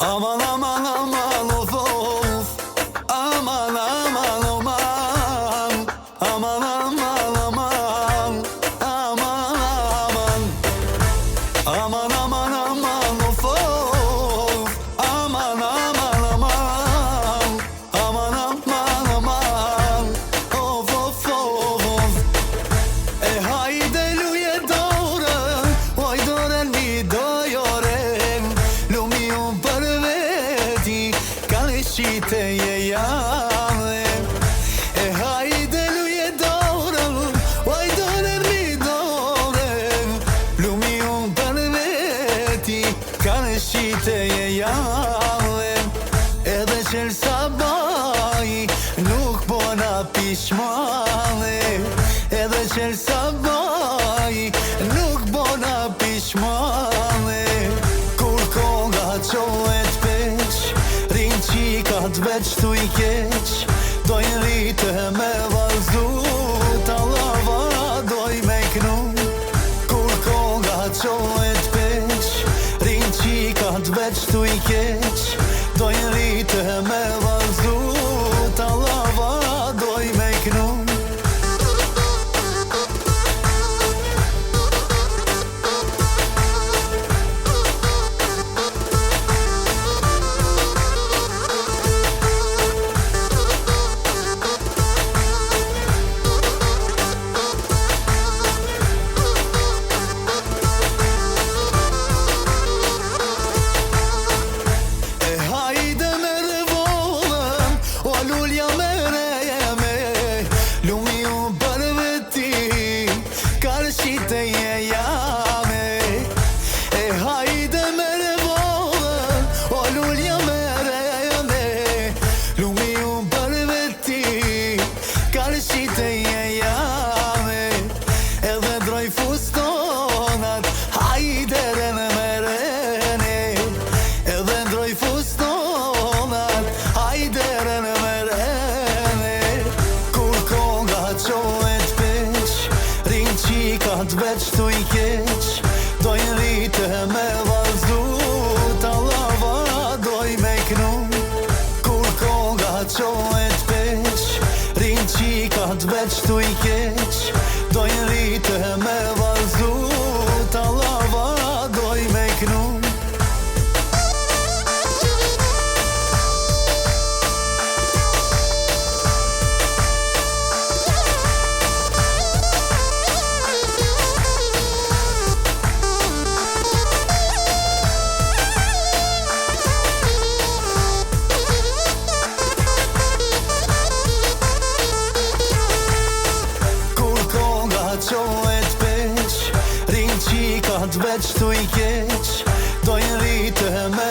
Aman aman aman of of. Aman aman aman. Aman aman aman. Aman aman. Aman aman aman of of. Aman aman aman. Aman aman aman. Of of of. E hajde luje dorën, oj dorën mi dojoren. Lumi unë për veti, kale shite je jave. E hajde luje dorën, oj dorën mi doren. Lumi unë për veti, kale shite je jave. Edhe qërë sabaj, nuk bona pishmane. Edhe qërë sabaj, nuk bona pishmane. Kur konga qohet peq, rinë qikat veç tu i keq. Dojnë rritë me valzu, talava doj me knu. Kur konga qohet peq, rinë qikat veç tu i keq. Dojnë rritë me valzu, talava doj me knu. Lumi unë për veti, kare shite je jame. E hajde me revolën, o lullja me rejane. Lumi unë për veti, kare shite je jame. Edhe droj fustonat, hajde rene me rene. Edhe droj fustonat, hajde rene me rene. Qohet peq, rinë qikat veç tu i keq. Dojnë rritë me valzu, talava doj me knu. Kur konga qohet peq, rinë qikat veç tu i keq. Dojnë rritë me valzu, talava doj me knu. Qohet peq, rinë qikat veç tu i keq. Dojnë rritë me